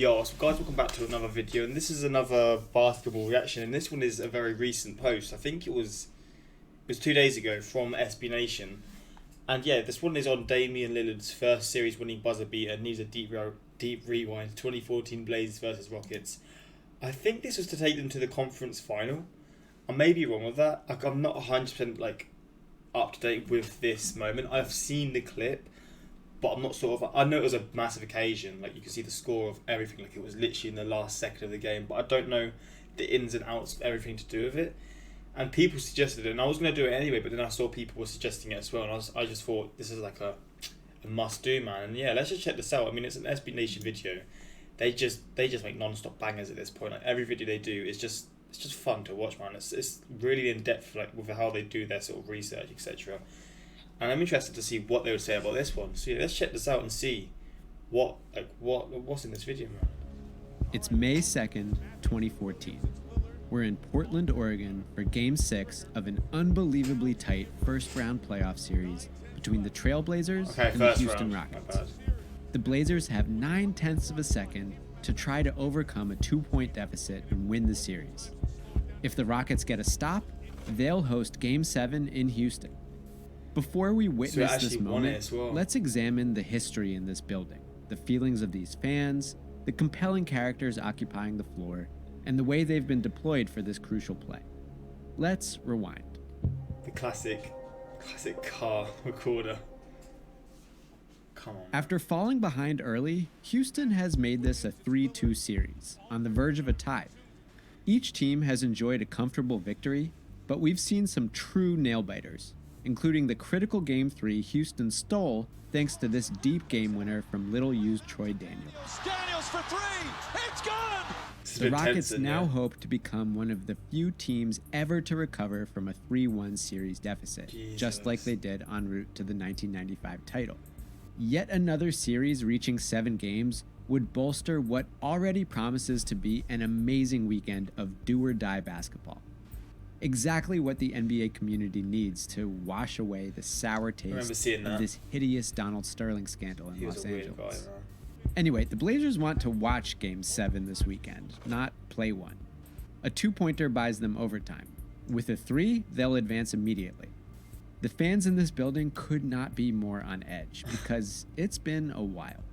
Yo, so guys, welcome back to another video, and this is another basketball reaction, and this one is a very recent post. I think it was 2 days ago from SB Nation, and yeah, this one is on Damian Lillard's first series-winning buzzer beater. Needs a deep rewind. 2014 Blazers versus Rockets. I think this was to take them to the conference final. I may be wrong with that. I'm not 100% up to date with this moment. I've seen the clip, but I'm not I know it was a massive occasion. You can see the score of everything. It was literally in the last second of the game. But I don't know the ins and outs of everything to do with it. And people suggested it, and I was going to do it anyway. But then I saw people were suggesting it as well, and I just thought this is a must do, man. And yeah, let's just check this out. I mean, it's an SB Nation video. They just make non-stop bangers at this point. Every video they do is just fun to watch, man. It's really in depth, with how they do their sort of research, etc. And I'm interested to see what they would say about this one. So yeah, let's check this out and see what's in this video, man. It's May 2nd, 2014. We're in Portland, Oregon for Game 6 of an unbelievably tight first-round playoff series between the Trailblazers and the Houston Rockets. The Blazers have 9/10 of a second to try to overcome a 2-point deficit and win the series. If the Rockets get a stop, they'll host Game 7 in Houston. Before we witness this moment, let's examine the history in this building, the feelings of these fans, the compelling characters occupying the floor, and the way they've been deployed for this crucial play. Let's rewind. The classic car recorder. Come on. After falling behind early, Houston has made this a 3-2 series, on the verge of a tie. Each team has enjoyed a comfortable victory, but we've seen some true nail-biters, including the critical Game 3 Houston stole thanks to this deep game winner from little-used Troy Daniels. Daniels for three! It's good! The Rockets now hope to become one of the few teams ever to recover from a 3-1 series deficit, just like they did en route to the 1995 title. Yet another series reaching 7 games would bolster what already promises to be an amazing weekend of do-or-die basketball. Exactly what the NBA community needs to wash away the sour taste of this hideous Donald Sterling scandal in Los Angeles. Anyway, the Blazers want to watch Game 7 this weekend, not play one. A 2-pointer buys them overtime. With a 3, they'll advance immediately. The fans in this building could not be more on edge because it's been a while.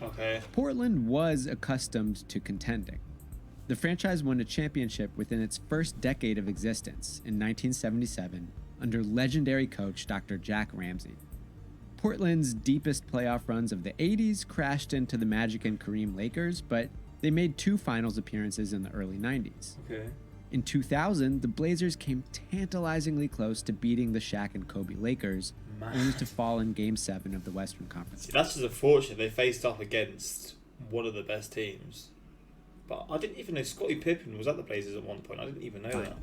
Okay. Portland was accustomed to contending. The franchise won a championship within its first decade of existence in 1977 under legendary coach Dr. Jack Ramsey. Portland's deepest playoff runs of the 80s crashed into the Magic and Kareem Lakers, but they made 2 finals appearances in the early 90s. Okay. In 2000, the Blazers came tantalizingly close to beating the Shaq and Kobe Lakers, only to fall in Game 7 of the Western Conference. See, that's just unfortunate. They faced up against one of the best teams. But I didn't even know Scottie Pippen was at the Blazers at one point. I didn't even know that.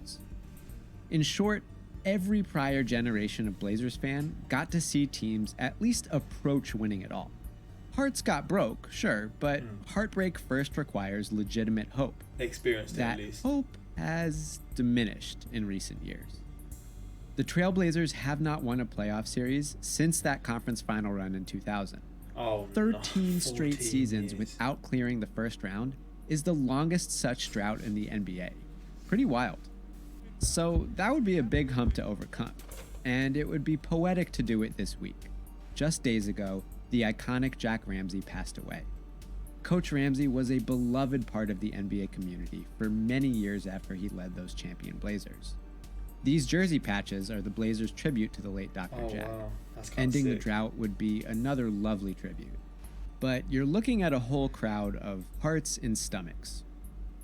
In short, every prior generation of Blazers fan got to see teams at least approach winning it all. Hearts got broke, sure, but heartbreak first requires legitimate hope. They experienced it, at least. That hope has diminished in recent years. The Trailblazers have not won a playoff series since that conference final run in 2000. 13 straight seasons without clearing the first round is the longest such drought in the NBA. Pretty wild. So that would be a big hump to overcome, and it would be poetic to do it this week. Just days ago, the iconic Jack Ramsey passed away. Coach Ramsey was a beloved part of the NBA community for many years after he led those champion Blazers. These jersey patches are the Blazers' tribute to the late Dr. Jack. Wow. Ending the drought would be another lovely tribute. But you're looking at a whole crowd of hearts and stomachs.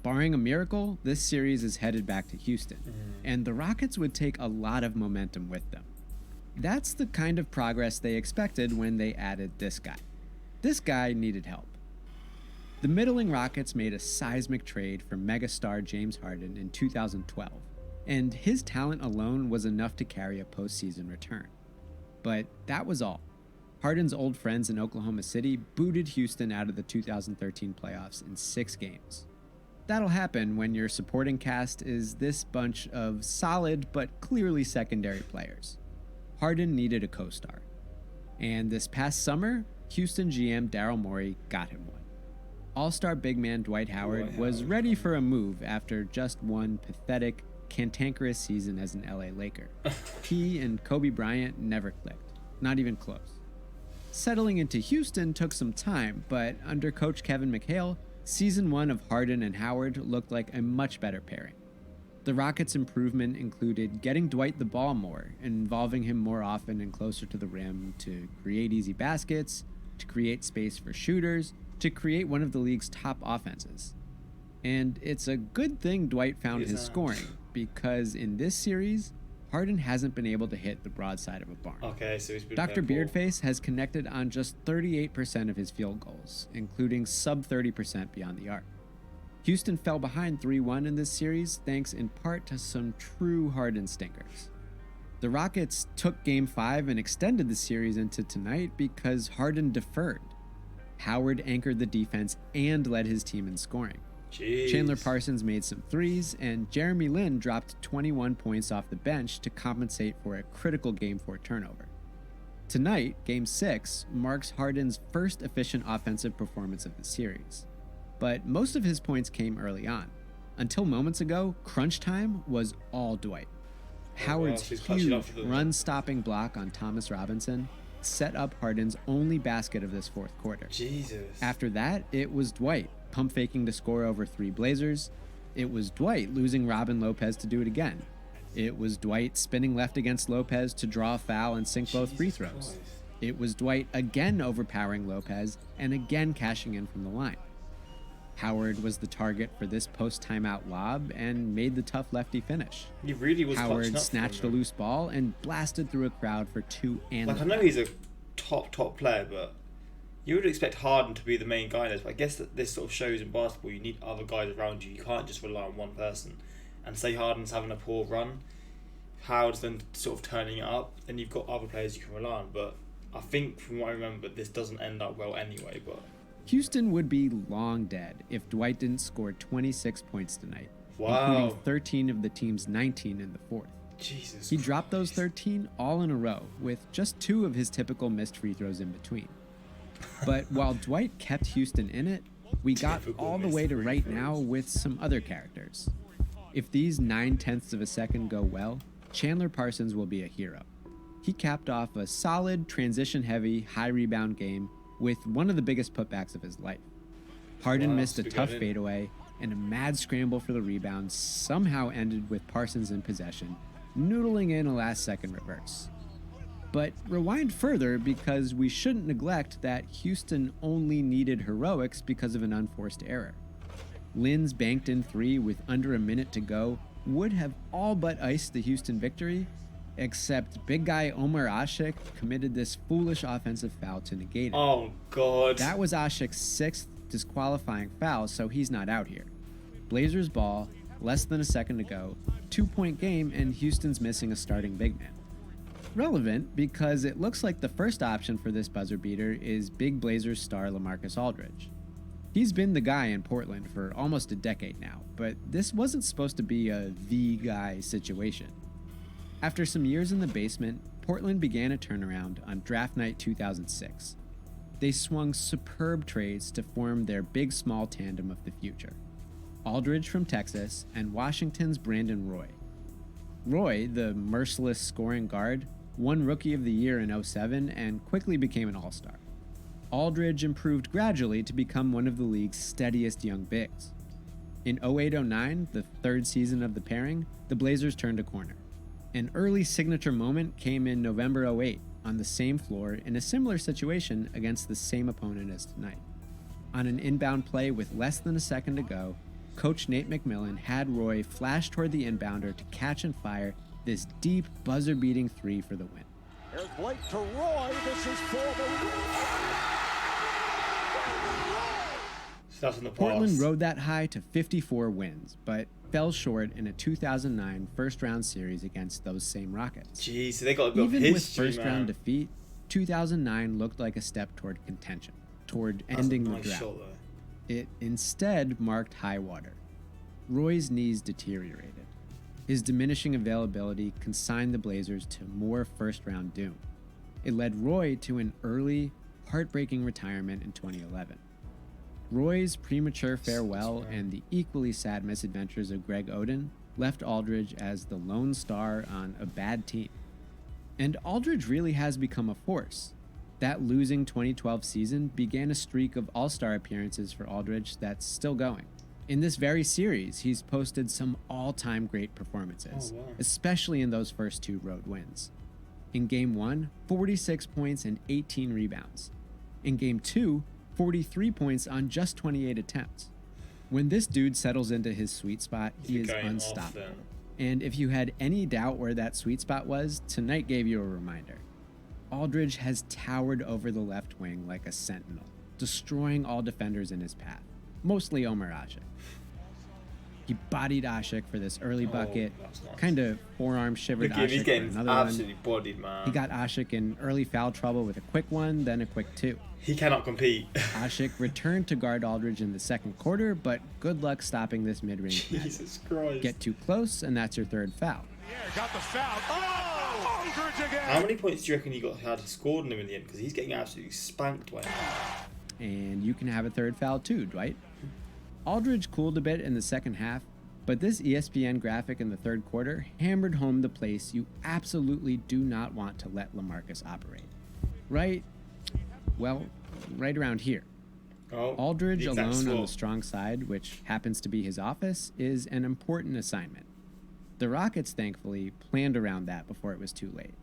Barring a miracle, this series is headed back to Houston, and the Rockets would take a lot of momentum with them. That's the kind of progress they expected when they added this guy. This guy needed help. The middling Rockets made a seismic trade for megastar James Harden in 2012, and his talent alone was enough to carry a postseason return. But that was all. Harden's old friends in Oklahoma City booted Houston out of the 2013 playoffs in 6 games. That'll happen when your supporting cast is this bunch of solid but clearly secondary players. Harden needed a co-star. And this past summer, Houston GM Daryl Morey got him one. All-star big man Dwight Howard was ready for a move after just one pathetic, cantankerous season as an LA Laker. He and Kobe Bryant never clicked, not even close. Settling into Houston took some time, but under coach Kevin McHale, season 1 of Harden and Howard looked like a much better pairing. The Rockets' improvement included getting Dwight the ball more, involving him more often and closer to the rim to create easy baskets, to create space for shooters, to create one of the league's top offenses. And it's a good thing Dwight found his scoring, because in this series, Harden hasn't been able to hit the broad side of a barn. Okay, so he's been Dr. Beardface has connected on just 38% of his field goals, including sub 30% beyond the arc. Houston fell behind 3-1 in this series thanks in part to some true Harden stinkers. The Rockets took Game 5 and extended the series into tonight because Harden deferred. Howard anchored the defense and led his team in scoring. Jeez. Chandler Parsons made some threes, and Jeremy Lin dropped 21 points off the bench to compensate for a critical Game 4 turnover. Tonight, Game 6 marks Harden's first efficient offensive performance of the series. But most of his points came early on. Until moments ago, crunch time was all Dwight. Howard's huge run-stopping block on Thomas Robinson set up Harden's only basket of this fourth quarter. Jesus. After that, it was Dwight pump faking to score over 3 Blazers. It was Dwight losing Robin Lopez to do it again. It was Dwight spinning left against Lopez to draw a foul and sink both free throws. Christ. It was Dwight again overpowering Lopez and again cashing in from the line. Howard was the target for this post-timeout lob and made the tough lefty finish. He really was clutching Howard up snatched for a him, loose ball and blasted through a crowd for 2 and Like, I know he's a top player, but you would expect Harden to be the main guy in this. But I guess that this sort of shows in basketball you need other guys around you. You can't just rely on one person. And say Harden's having a poor run, Howard's then sort of turning it up, and you've got other players you can rely on. But I think from what I remember, this doesn't end up well anyway. But Houston would be long dead if Dwight didn't score 26 points tonight, including 13 of the team's 19 in the fourth. Jesus He dropped those 13 all in a row, with just 2 of his typical missed free throws in between. But while Dwight kept Houston in it, we got all the way to right now with some other characters. If these 9/10 of a second go well, Chandler Parsons will be a hero. He capped off a solid, transition-heavy, high-rebound game with one of the biggest putbacks of his life. Harden missed a tough fadeaway, and a mad scramble for the rebound somehow ended with Parsons in possession, noodling in a last-second reverse. But rewind further, because we shouldn't neglect that Houston only needed heroics because of an unforced error. Lin's banked-in 3 with under a minute to go would have all but iced the Houston victory, except big guy Omar Ashik committed this foolish offensive foul to negate it. Oh, God. That was Ashik's 6th disqualifying foul, so he's not out here. Blazers ball, less than a second to go, 2-point game, and Houston's missing a starting big man. Relevant because it looks like the first option for this buzzer beater is big Blazers star LaMarcus Aldridge. He's been the guy in Portland for almost a decade now, but this wasn't supposed to be a the guy situation. After some years in the basement, Portland began a turnaround on draft night 2006. They swung superb trades to form their big-small tandem of the future. Aldridge from Texas and Washington's Brandon Roy. Roy, the merciless scoring guard, won Rookie of the Year in 2007 and quickly became an all-star. Aldridge improved gradually to become one of the league's steadiest young bigs. In 08-09, the third season of the pairing, the Blazers turned a corner. An early signature moment came in November 2008 on the same floor in a similar situation against the same opponent as tonight. On an inbound play with less than a second to go, Coach Nate McMillan had Roy flash toward the inbounder to catch and fire this deep, buzzer-beating 3 for the win. Here's Blake to Roy. This is for the That's in the past. Portland rode that high to 54 wins, but fell short in a 2009 first-round series against those same Rockets. Jeez, so they got a bit Even of with history, first-round man. defeat, 2009 looked like a step toward contention, toward That's ending a the nice drought. shot, though. It instead marked high water. Roy's knees deteriorated. His diminishing availability consigned the Blazers to more first-round doom. It led Roy to an early, heartbreaking retirement in 2011. Roy's premature farewell and the equally sad misadventures of Greg Oden left Aldridge as the lone star on a bad team. And Aldridge really has become a force. That losing 2012 season began a streak of all-star appearances for Aldridge that's still going. In this very series, he's posted some all-time great performances, especially in those first 2 road wins. In Game 1, 46 points and 18 rebounds. In Game 2, 43 points on just 28 attempts. When this dude settles into his sweet spot, he is unstoppable. And if you had any doubt where that sweet spot was, tonight gave you a reminder. Aldridge has towered over the left wing like a sentinel, destroying all defenders in his path, mostly Omer Asik. He bodied Asik for this early bucket, kind of forearm shivered Asik he's for getting another absolutely one. bodied, man. He got Asik in early foul trouble with a quick one, then a quick 2. He cannot compete. Asik returned to guard Aldridge in the second quarter, but good luck stopping this mid-range. Jesus Christ. Get too close, and that's your 3rd foul. Yeah, got the foul. Oh! Aldridge again! How many points do you reckon he had scored on him in the end? Because he's getting absolutely spanked right now. And you can have a 3rd foul too, Dwight. Aldridge cooled a bit in the second half, but this ESPN graphic in the 3rd quarter hammered home the place you absolutely do not want to let LaMarcus operate. Right around here. Aldridge alone on the strong side, which happens to be his office, is an important assignment. The Rockets, thankfully, planned around that before it was too late.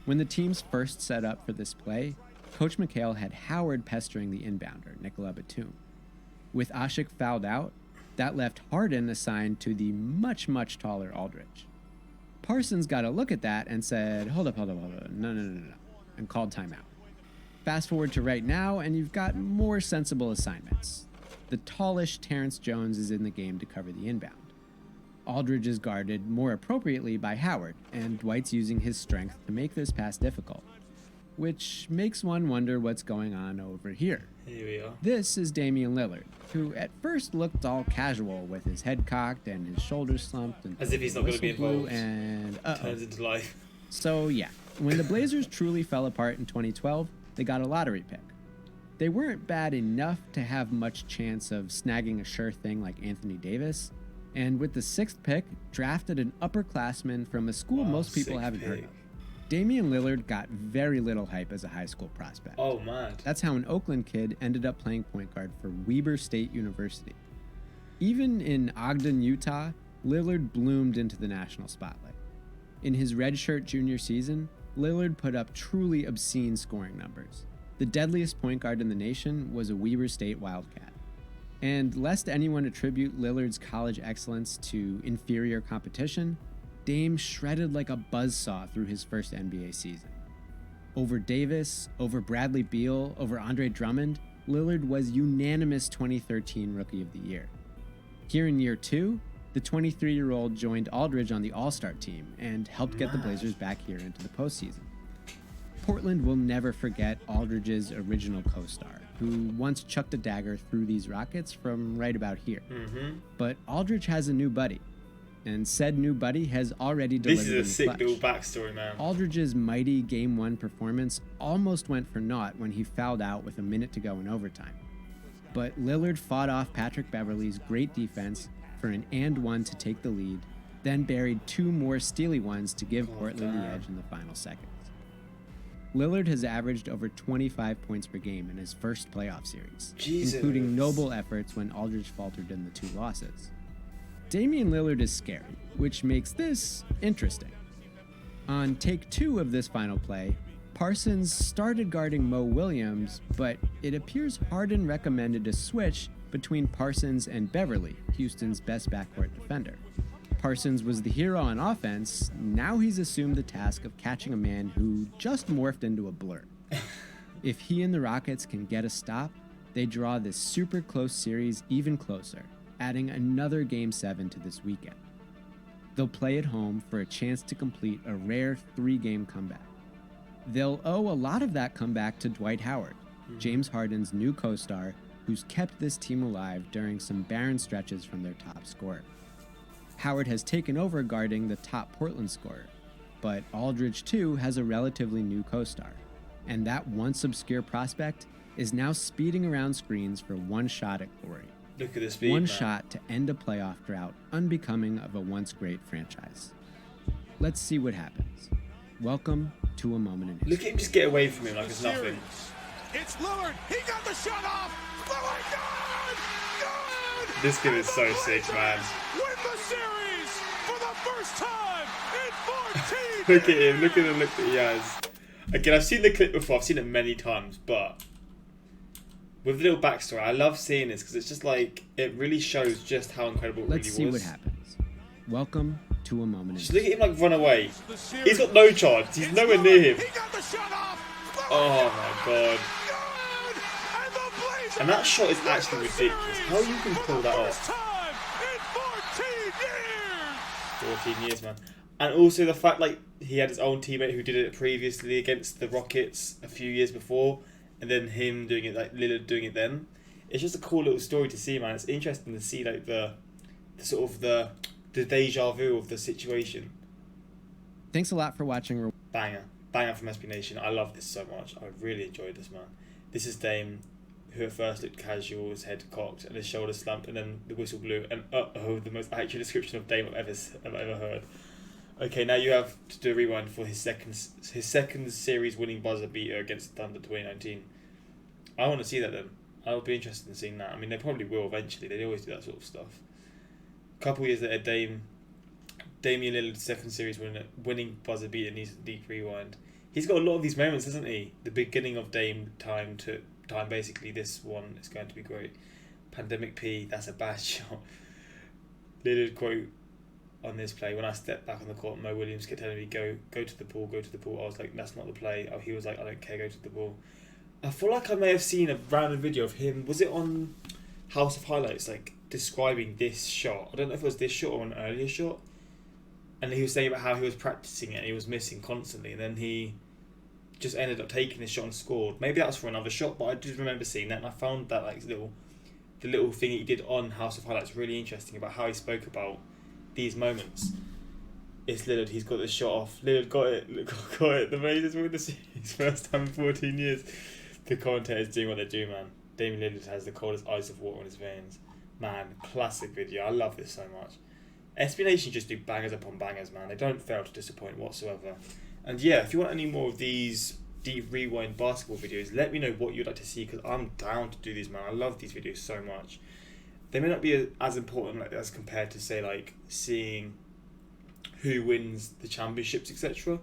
When the teams first set up for this play, Coach McHale had Howard pestering the inbounder, Nicola Batum. With Asik fouled out, that left Harden assigned to the much, much taller Aldridge. Parsons got a look at that and said, hold up, no, and called timeout. Fast forward to right now, and you've got more sensible assignments. The tallish Terrence Jones is in the game to cover the inbound. Aldridge is guarded more appropriately by Howard, and Dwight's using his strength to make this pass difficult. Which makes one wonder what's going on over here. Here we are. This is Damian Lillard, who at first looked all casual with his head cocked and his shoulders slumped and as if he's not going to be involved. And turns into life. So yeah, when the Blazers truly fell apart in 2012, they got a lottery pick. They weren't bad enough to have much chance of snagging a sure thing like Anthony Davis, and with the 6th pick, drafted an upperclassman from a school most people haven't heard of. Damian Lillard got very little hype as a high school prospect. Oh, man. That's how an Oakland kid ended up playing point guard for Weber State University. Even in Ogden, Utah, Lillard bloomed into the national spotlight. In his redshirt junior season, Lillard put up truly obscene scoring numbers. The deadliest point guard in the nation was a Weber State Wildcat. And lest anyone attribute Lillard's college excellence to inferior competition, Dame shredded like a buzzsaw through his first NBA season. Over Davis, over Bradley Beal, over Andre Drummond, Lillard was unanimous 2013 Rookie of the Year. Here in year 2, the 23-year-old joined Aldridge on the All-Star team and helped get the Blazers back here into the postseason. Portland will never forget Aldridge's original co-star, who once chucked a dagger through these Rockets from right about here. But Aldridge has a new buddy, and said new buddy has already delivered. This is a sick little backstory, man. Aldridge's mighty Game 1 performance almost went for naught when he fouled out with a minute to go in overtime. But Lillard fought off Patrick Beverley's great defense for an and one to take the lead, then buried 2 more steely ones to give Portland the edge in the final seconds. Lillard has averaged over 25 points per game in his first playoff series, including noble efforts when Aldridge faltered in the 2 losses. Damian Lillard is scary, which makes this interesting. On take 2 of this final play, Parsons started guarding Mo Williams, but it appears Harden recommended a switch between Parsons and Beverley, Houston's best backcourt defender. Parsons was the hero on offense, now he's assumed the task of catching a man who just morphed into a blur. If he and the Rockets can get a stop, they draw this super close series even closer, adding another Game 7 to this weekend. They'll play at home for a chance to complete a rare 3-game comeback. They'll owe a lot of that comeback to Dwight Howard, James Harden's new co-star, who's kept this team alive during some barren stretches from their top scorer. Howard has taken over guarding the top Portland scorer, but Aldridge too has a relatively new co-star, and that once obscure prospect is now speeding around screens for one shot at glory. Look at the speed, One man. shot to end a playoff drought unbecoming of a once great franchise. Let's see what happens. Welcome to a moment in history. Look at him just get away from him like it's nothing. It's Lillard. He got the shot off. Lillard, good. This kid is so sick, man. Win the series for the first time in 14 Look at him. Look at the look that he has. Again, I've seen the clip before. I've seen it many times, but with a little backstory, I love seeing this because it's just like it really shows just how incredible it Let's see really was. what happens. Welcome to a moment in Just look history. at him like run away. He's got no chance. He's nowhere near him. He got the shot off. Oh my god. Good. And the Blazers And that shot is actually win the ridiculous. series How you can for pull the that first off? time in 14 years. 14 years, man. And also the fact like he had his own teammate who did it previously against the Rockets a few years before, and then him doing it, like Lillard doing it then. It's just a cool little story to see, man. It's interesting to see like the sort of the deja vu of the situation. Thanks a lot for watching. Banger from SB Nation. I love this so much. I really enjoyed this, man. This is Dame, who at first looked casual, his head cocked and his shoulders slumped, and then the whistle blew, and the most accurate description of Dame I've ever heard. Okay, now you have to do a rewind for his second series winning buzzer beater against the Thunder 2019. I want to see that then. I'll be interested in seeing that. I mean, they probably will eventually. They always do that sort of stuff. A couple years later, Damian Lillard's second series winning buzzer beater needs a deep rewind. He's got a lot of these moments, hasn't he? The beginning of Dame time to time, basically. This one is going to be great. Pandemic P, that's a bad shot. Lillard quote on this play: when I stepped back on the court, Mo Williams kept telling me, go to the pool, go to the pool. I was like, that's not the play. He was like, I don't care, go to the pool. I feel like I may have seen a random video of him. Was it on House of Highlights, like describing this shot? I don't know if it was this shot or an earlier shot. And he was saying about how he was practicing it and he was missing constantly, and then he just ended up taking this shot and scored. Maybe that was for another shot, but I did remember seeing that, and I found that like the little thing he did on House of Highlights really interesting about how he spoke about these moments. It's Lillard. He's got the shot off. Lillard got it. The Blazers win the series first time in 14 years. The commentators doing what they do, man. Damian Lillard has the coldest ice of water on his veins. Man, classic video. I love this so much. SB Nation just do bangers upon bangers, man. They don't fail to disappoint whatsoever. And yeah, if you want any more of these deep rewind basketball videos, let me know what you'd like to see, because I'm down to do these, man. I love these videos so much. They may not be as important as compared to, say, like seeing who wins the championships, etc.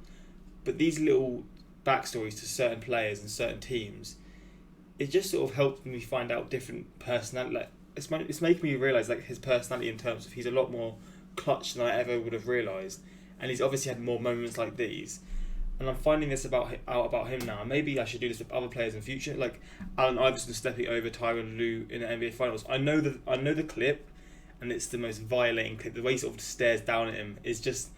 But these little backstories to certain players and certain teams, it just sort of helped me find out different personality. Like it's making me realise like his personality in terms of he's a lot more clutch than I ever would have realised, and he's obviously had more moments like these. And I'm finding this out about him now. Maybe I should do this with other players in future, like Allen Iverson stepping over Tyronn Lue in the NBA Finals. I know the clip, and it's the most violating clip. The way he sort of stares down at him is just,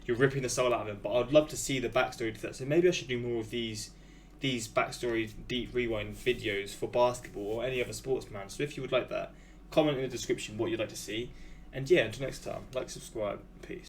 you're ripping the soul out of him. But I'd love to see the backstory to that. So maybe I should do more of these backstory deep rewind videos for basketball or any other sports, man. So if you would like that, comment in the description what you'd like to see. And yeah, until next time, like, subscribe, peace.